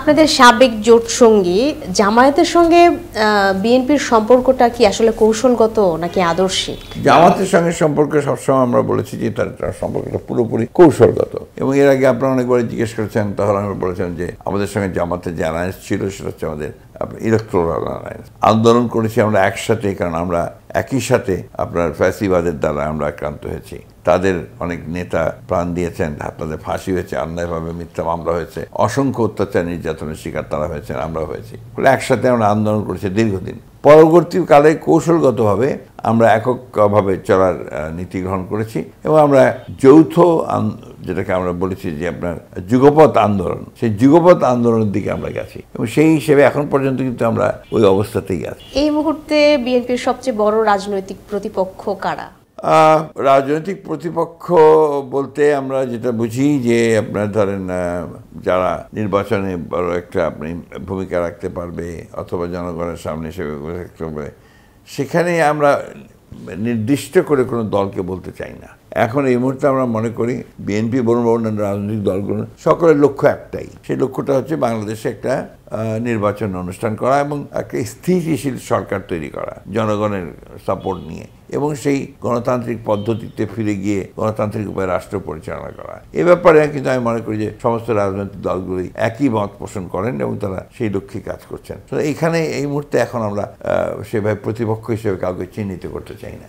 আপনাদের সাবেক জোট সঙ্গী জামায়াতের সঙ্গে বিএনপির সম্পর্কটা কি আসলে কৌশলগত নাকি আদর্শিক? জামায়াতের সঙ্গে সম্পর্ক সবসময় আমরা বলেছি যে তার সম্পর্কটা পুরোপুরি কৌশলগত, এবং এর আগে আপনারা অনেকবার জিজ্ঞেস করেছেন, তখন আমরা বলেছেন যে আমাদের সঙ্গে জামাতের যে অ্যালায়েন্স ছিল সেটা হচ্ছে আমাদের ইলেকট্রাল অ্যালায়েন্স। আন্দোলন করেছি আমরা একসাথে, কারণ আমরা একই সাথে আপনার ফ্যাসিবাদের দ্বারা আমরা আক্রান্ত হয়েছি। তাদের অনেক নেতা প্রাণ দিয়েছেন, তাদের ফাঁসি হয়েছে, অন্যায়ভাবে মিথ্যা মামলা হয়েছে, অসংখ্য অত্যাচার নির্যাতনের শিকার তারা হয়েছেন, আমরা হয়েছি। বলে একসাথে আমরা আন্দোলন করেছি দীর্ঘদিন। পরবর্তীকালে কৌশলগতভাবে আমরা এককভাবে চলার নীতি গ্রহণ করেছি, এবং আমরা যৌথ যেটাকে আমরা বলেছি যে আপনার যুগপৎ আন্দোলন, সেই যুগপৎ আন্দোলনের দিকে আমরা গেছি, এবং সেই হিসেবে এখন পর্যন্ত কিন্তু আমরা ওই অবস্থাতেই আছি। এই মুহূর্তে বিএনপির সবচেয়ে বড় রাজনৈতিক প্রতিপক্ষ কারা? রাজনৈতিক প্রতিপক্ষ বলতে আমরা যেটা বুঝি যে আপনার ধরেন যারা নির্বাচনে বড় একটা আপনি ভূমিকা রাখতে পারবে অথবা জনগণের সামনে হিসেবে রাখতে পারবে, সেখানে আমরা নির্দিষ্ট করে কোনো দলকে বলতে চাই না। এখন এই মুহূর্তে আমরা মনে করি বিএনপি বলুন অন্যান্য রাজনৈতিক দলগুলো সকলের লক্ষ্য একটাই, সেই লক্ষ্যটা হচ্ছে বাংলাদেশে একটা নির্বাচন অনুষ্ঠান করা এবং একটা স্থিতিশীল সরকার তৈরি করা জনগণের সাপোর্ট নিয়ে, এবং সেই গণতান্ত্রিক পদ্ধতিতে ফিরে গিয়ে গণতান্ত্রিক উপায়ে রাষ্ট্র পরিচালনা করা। এ ব্যাপারে কিন্তু আমি মনে করি যে সমস্ত রাজনৈতিক দলগুলি একই মত পোষণ করেন এবং তারা সেই লক্ষ্যে কাজ করছেন। তো এখানে এই মুহূর্তে এখন আমরা সেভাবে প্রতিপক্ষ হিসেবে কাউকে চিহ্নিত করতে চাই না।